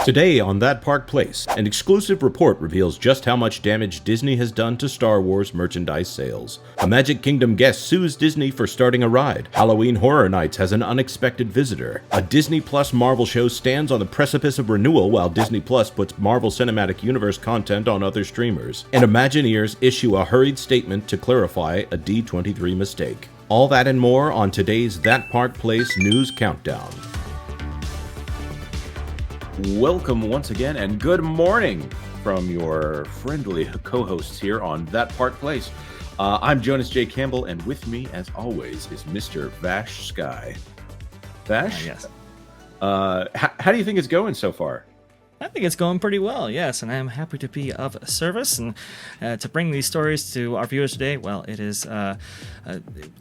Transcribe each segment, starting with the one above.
Today on That Park Place, an exclusive report reveals just how much damage Disney has done to Star Wars merchandise sales. A Magic Kingdom guest sues Disney for starting a ride. Halloween Horror Nights has an unexpected visitor. A Disney Plus Marvel show stands on the precipice of renewal while Disney Plus puts Marvel Cinematic Universe content on other streamers. And Imagineers issue a hurried statement to clarify a D23 mistake. All that and more on today's That Park Place News Countdown. Welcome once again and good morning from your friendly co-hosts here on That Park Place. I'm Jonas J. Campbell, and with me, as always, is Mr. Vash Sky. Vash? Yes. How do you think it's going so far? I think it's going pretty well, yes, and I am happy to be of service and to bring these stories to our viewers today. Well, it is a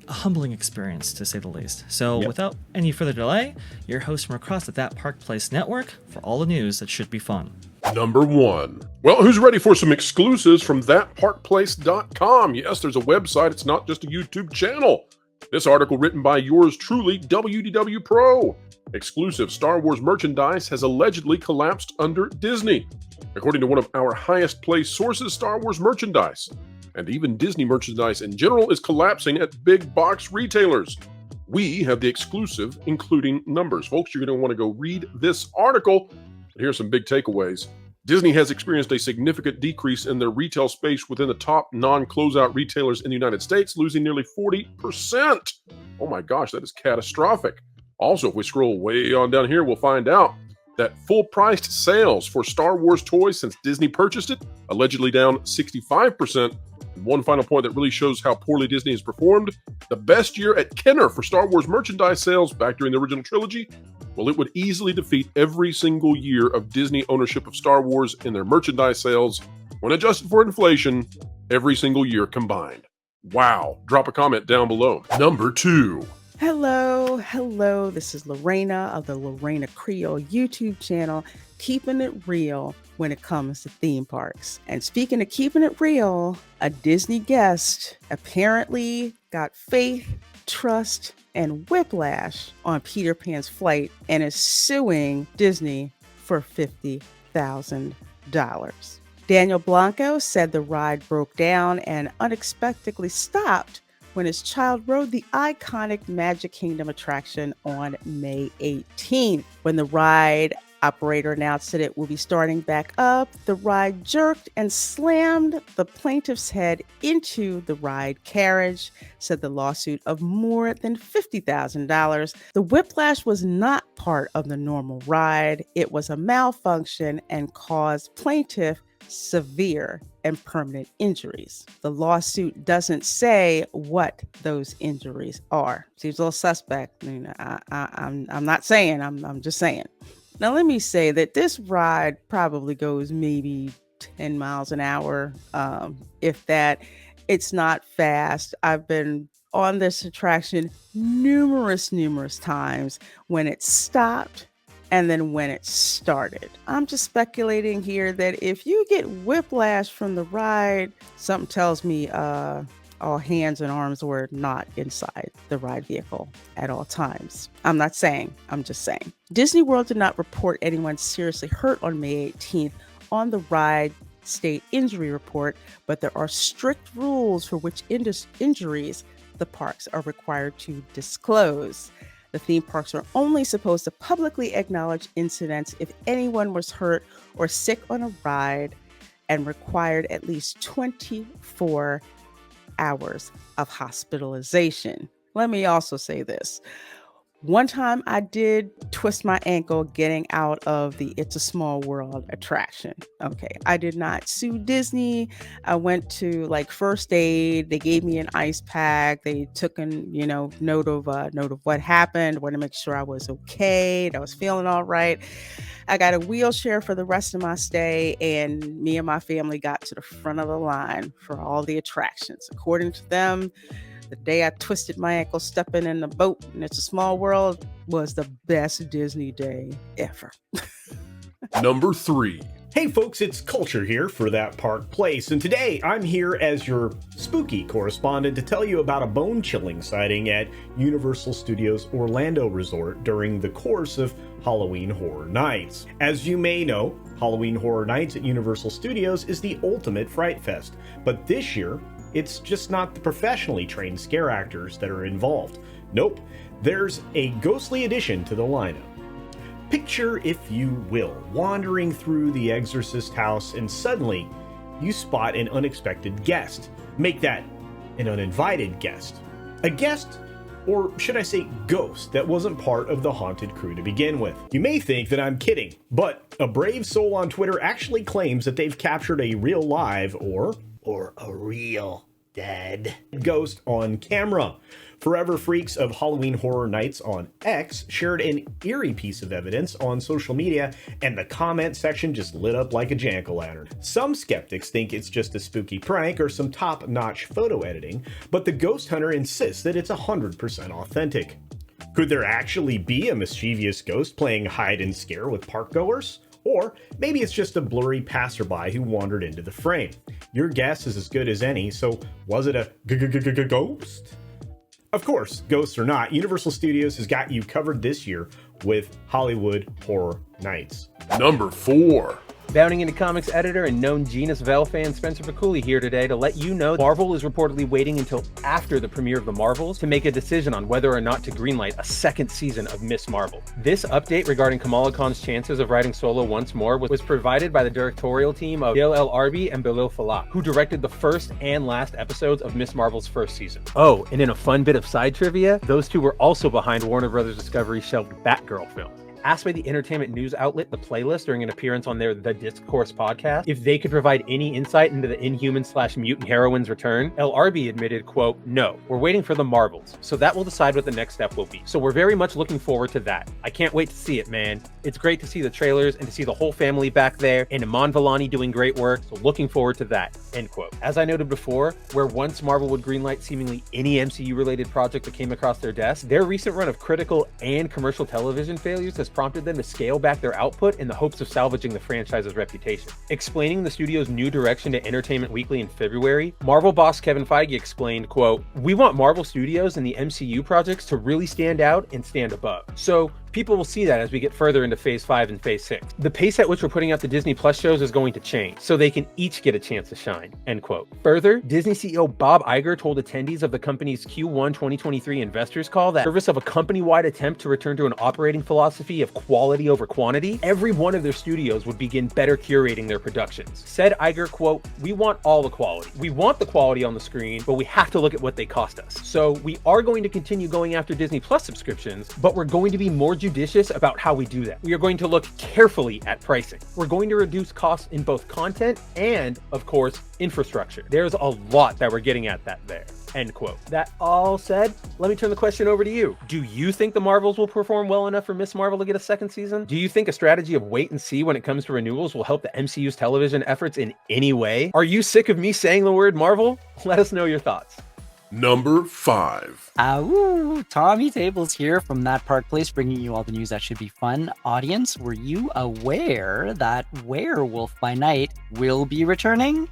humbling experience, to say the least. So without any further delay, your host from across the That Park Place network for all the news that should be fun. Number 1. Well, who's ready for some exclusives from thatparkplace.com? Yes, there's a website. It's not just a YouTube channel. This article written by yours truly, WDW Pro. Exclusive Star Wars merchandise has allegedly collapsed under Disney. According to one of our highest placed sources, Star Wars merchandise, and even Disney merchandise in general, is collapsing at big box retailers. We have the exclusive, including numbers. Folks, you're going to want to go read this article. But here's some big takeaways. Disney has experienced a significant decrease in their retail space within the top non-closeout retailers in the United States, losing nearly 40%. Oh my gosh, that is catastrophic. Also, if we scroll way on down here, we'll find out that full-priced sales for Star Wars toys since Disney purchased it, allegedly down 65%. And one final point that really shows how poorly Disney has performed, the best year at Kenner for Star Wars merchandise sales back during the original trilogy, well, it would easily defeat every single year of Disney ownership of Star Wars in their merchandise sales, when adjusted for inflation, every single year combined. Wow. Drop a comment down below. Number 2. Hello, this is Lorena of the Lorena Creole YouTube channel, keeping it real when it comes to theme parks. And speaking of keeping it real, a Disney guest apparently got faith, trust, and whiplash on Peter Pan's flight and is suing Disney for $50,000. Daniel Blanco said the ride broke down and unexpectedly stopped when his child rode the iconic Magic Kingdom attraction on May 18th. When the ride operator announced that it will be starting back up, the ride jerked and slammed the plaintiff's head into the ride carriage, said the lawsuit of more than $50,000. The whiplash was not part of the normal ride. It was a malfunction and caused plaintiff severe and permanent injuries. The lawsuit doesn't say what those injuries are. Seems a little suspect. I'm not saying. I'm just saying. Now, let me say that this ride probably goes maybe 10 miles an hour, if that. It's not fast. I've been on this attraction numerous times when it stopped and then when it started. I'm just speculating here that if you get whiplash from the ride, something tells me all hands and arms were not inside the ride vehicle at all times. I'm not saying, I'm just saying. Disney World did not report anyone seriously hurt on May 18th on the ride state injury report, but there are strict rules for which injuries the parks are required to disclose. The theme parks are only supposed to publicly acknowledge incidents if anyone was hurt or sick on a ride and required at least 24 hours of hospitalization. Let me also say this. One time I did twist my ankle getting out of the It's a Small World attraction. Okay, I did not sue Disney. I went to first aid. They gave me an ice pack. They took note of what happened. Wanted to make sure I was okay. That I was feeling all right. I got a wheelchair for the rest of my stay, and me and my family got to the front of the line for all the attractions. According to them, the day I twisted my ankle stepping in the boat and It's a Small World was the best Disney day ever. Number 3. Hey folks, it's Culture here for That Park Place, and today I'm here as your spooky correspondent to tell you about a bone-chilling sighting at Universal Studios Orlando Resort during the course of Halloween Horror Nights. As you may know, Halloween Horror Nights at Universal Studios is the ultimate fright fest, but this year, it's just not the professionally trained scare actors that are involved. Nope, there's a ghostly addition to the lineup. Picture, if you will, wandering through the Exorcist house and suddenly you spot an unexpected guest. Make that an uninvited guest. A guest, or should I say ghost, that wasn't part of the haunted crew to begin with. You may think that I'm kidding, but a brave soul on Twitter actually claims that they've captured a real live or a real dead ghost on camera. Forever Freaks of Halloween Horror Nights on X shared an eerie piece of evidence on social media, and the comment section just lit up like a jack-o'-lantern. Some skeptics think it's just a spooky prank or some top-notch photo editing, but the ghost hunter insists that it's 100% authentic. Could there actually be a mischievous ghost playing hide and scare with parkgoers? Or maybe it's just a blurry passerby who wandered into the frame. Your guess is as good as any, so was it a ghost? Of course, ghosts or not, Universal Studios has got you covered this year with Hollywood Horror Nights. Number 4. Bounding into comics editor and known Genus Vel fan Spencer Picculi here today to let you know Marvel is reportedly waiting until after the premiere of The Marvels to make a decision on whether or not to greenlight a second season of Miss Marvel. This update regarding Kamala Khan's chances of writing solo once more was provided by the directorial team of Dale L. Arby and Bilal Fallah, who directed the first and last episodes of Miss Marvel's first season. Oh, and in a fun bit of side trivia, those two were also behind Warner Bros. Discovery's shelved Batgirl film. Asked by the entertainment news outlet The Playlist during an appearance on their The Discourse podcast if they could provide any insight into the Inhuman/mutant heroine's return, El Arby admitted, quote, "No, we're waiting for the Marvels, so that will decide what the next step will be. So we're very much looking forward to that. I can't wait to see it, man. It's great to see the trailers and to see the whole family back there and Iman Vellani doing great work, so looking forward to that," end quote. As I noted before, where once Marvel would greenlight seemingly any MCU-related project that came across their desk, their recent run of critical and commercial television failures has prompted them to scale back their output in the hopes of salvaging the franchise's reputation. Explaining the studio's new direction to Entertainment Weekly in February, Marvel boss Kevin Feige explained, quote, "We want Marvel Studios and the MCU projects to really stand out and stand above. So people will see that as we get further into Phase 5 and Phase 6. The pace at which we're putting out the Disney Plus shows is going to change, so they can each get a chance to shine," end quote. Further, Disney CEO Bob Iger told attendees of the company's Q1 2023 investors call that, service of a company-wide attempt to return to an operating philosophy of quality over quantity, every one of their studios would begin better curating their productions. Said Iger, quote, "We want all the quality. We want the quality on the screen, but we have to look at what they cost us. So we are going to continue going after Disney Plus subscriptions, but we're going to be more judicious about how we do that. We are going to look carefully at pricing. We're going to reduce costs in both content and, of course, infrastructure. There's a lot that we're getting at that there," end quote. That all said, let me turn the question over to you. Do you think the Marvels will perform well enough for Miss Marvel to get a second season? Do you think a strategy of wait and see when it comes to renewals will help the MCU's television efforts in any way? Are you sick of me saying the word Marvel? Let us know your thoughts. Number 5. Tommy Tables here from That Park Place, bringing you all the news that should be fun. Audience, were you aware that Werewolf by Night will be returning?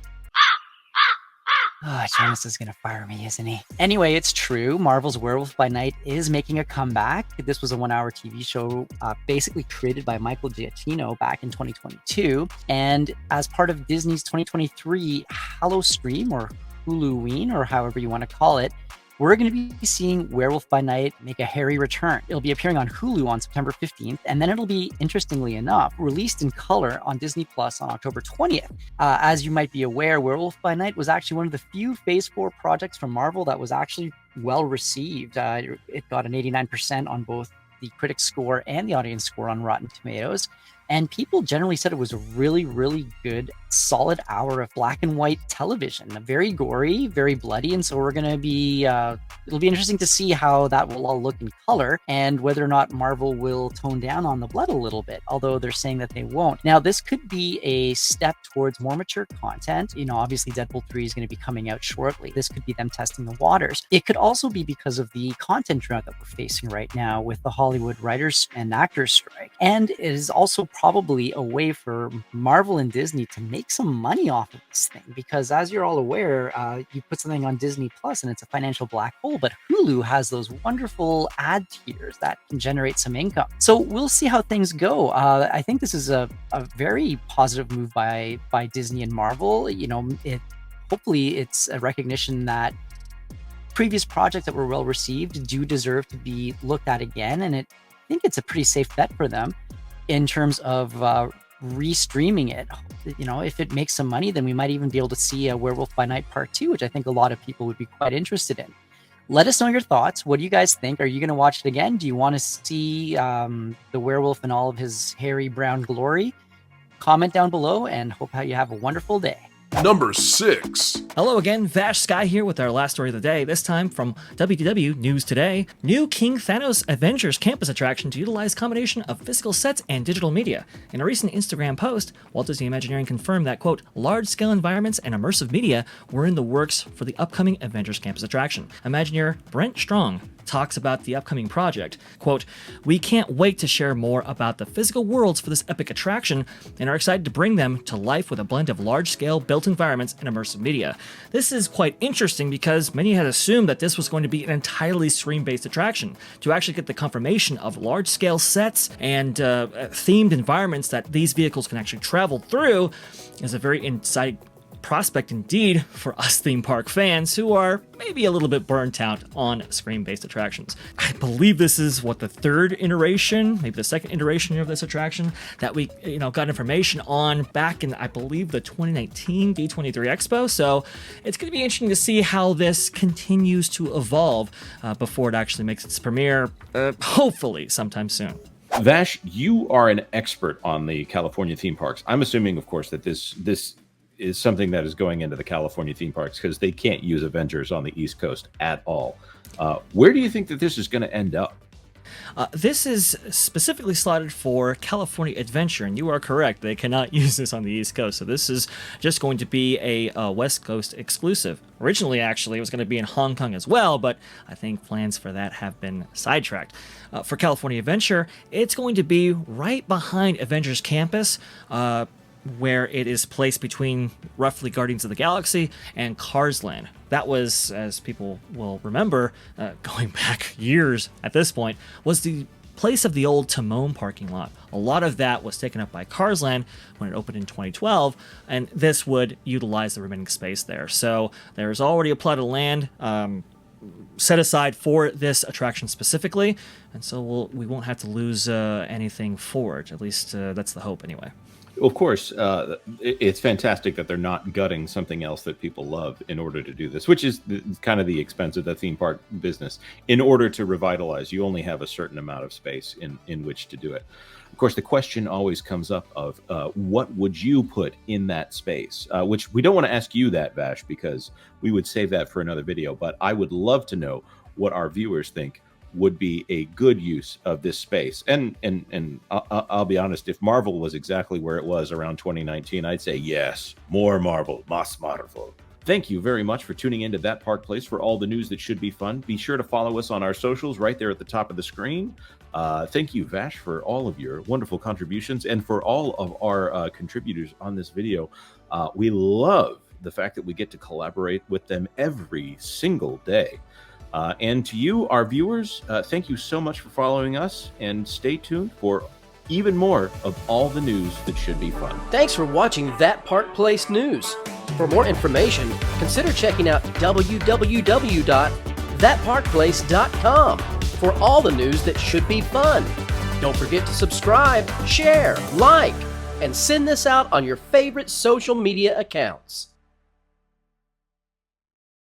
Oh, Jonas is gonna fire me, isn't he? Anyway, it's true. Marvel's Werewolf by Night is making a comeback. This was a 1-hour TV show basically created by Michael Giacchino back in 2022. And as part of Disney's 2023 Hallowstream, or Huluween, or however you want to call it, we're going to be seeing Werewolf by Night make a hairy return. It'll be appearing on Hulu on September 15th, and then it'll be, interestingly enough, released in color on Disney Plus on October 20th. As you might be aware, Werewolf by Night was actually one of the few Phase 4 projects from Marvel that was actually well received. It got an 89% on both the critic score and the audience score on Rotten Tomatoes. And people generally said it was a really, really good, solid hour of black and white television. Very gory, very bloody. And so we're going to be, it'll be interesting to see how that will all look in color and whether or not Marvel will tone down on the blood a little bit, although they're saying that they won't. Now, this could be a step towards more mature content. You know, obviously Deadpool 3 is going to be coming out shortly. This could be them testing the waters. It could also be because of the content drought that we're facing right now with the Hollywood writers and actors strike. And it is also probably a way for Marvel and Disney to make some money off of this thing, because as you're all aware, you put something on Disney Plus and it's a financial black hole, but Hulu has those wonderful ad tiers that can generate some income. So we'll see how things go. I think this is a very positive move by Disney and Marvel. Hopefully it's a recognition that previous projects that were well received do deserve to be looked at again, and I think it's a pretty safe bet for them in terms of re-streaming it. If it makes some money, then we might even be able to see a Werewolf by Night Part 2, which I think a lot of people would be quite interested in. Let us know your thoughts. What do you guys think? Are you going to watch it again? Do you want to see the werewolf in all of his hairy brown glory? Comment down below, and hope you have a wonderful day. Number 6. Hello again, Vash Sky here with our last story of the day, this time from WDW News Today. New King Thanos Avengers campus attraction to utilize combination of physical sets and digital media. In a recent Instagram post, Walt Disney Imagineering confirmed that, quote, large-scale environments and immersive media were in the works for the upcoming Avengers campus attraction. Imagineer Brent Strong talks about the upcoming project. Quote, we can't wait to share more about the physical worlds for this epic attraction and are excited to bring them to life with a blend of large-scale built environments and immersive media. This is quite interesting because many had assumed that this was going to be an entirely screen-based attraction. To actually get the confirmation of large-scale sets and themed environments that these vehicles can actually travel through is a very exciting prospect indeed for us theme park fans who are maybe a little bit burnt out on screen-based attractions. I believe this is the third iteration, maybe the second iteration of this attraction that we got information on back in, I believe, the 2019 D23 Expo. So it's going to be interesting to see how this continues to evolve before it actually makes its premiere, hopefully sometime soon. Vash, you are an expert on the California theme parks. I'm assuming, of course, that this is something that is going into the California theme parks because they can't use Avengers on the East Coast at all. Where do you think that this is going to end up? This is specifically slotted for California Adventure, and you are correct. They cannot use this on the East Coast, so this is just going to be a West Coast exclusive. Originally, actually, it was going to be in Hong Kong as well, but I think plans for that have been sidetracked. For California Adventure, it's going to be right behind Avengers Campus, where it is placed between roughly Guardians of the Galaxy and Cars Land. That was, as people will remember, going back years at this point, was the place of the old Timon parking lot. A lot of that was taken up by Cars Land when it opened in 2012, and this would utilize the remaining space there. So there's already a plot of land set aside for this attraction specifically, and so we won't have to lose anything for it. At least that's the hope anyway. Of course, it's fantastic that they're not gutting something else that people love in order to do this, which is kind of the expense of the theme park business. In order to revitalize, you only have a certain amount of space in which to do it. Of course, the question always comes up of what would you put in that space? Which we don't want to ask you that, Vash, because we would save that for another video. But I would love to know what our viewers think would be a good use of this space. And I'll be honest, if Marvel was exactly where it was around 2019, I'd say yes, more Marvel, más Marvel. Thank you very much for tuning into That Park Place for all the news that should be fun. Be sure to follow us on our socials right there at the top of the screen. Thank you, Vash, for all of your wonderful contributions and for all of our contributors on this video. We love the fact that we get to collaborate with them every single day. And to you, our viewers, thank you so much for following us, and stay tuned for even more of all the news that should be fun. Thanks for watching That Park Place News. For more information, consider checking out www.thatparkplace.com for all the news that should be fun. Don't forget to subscribe, share, like, and send this out on your favorite social media accounts.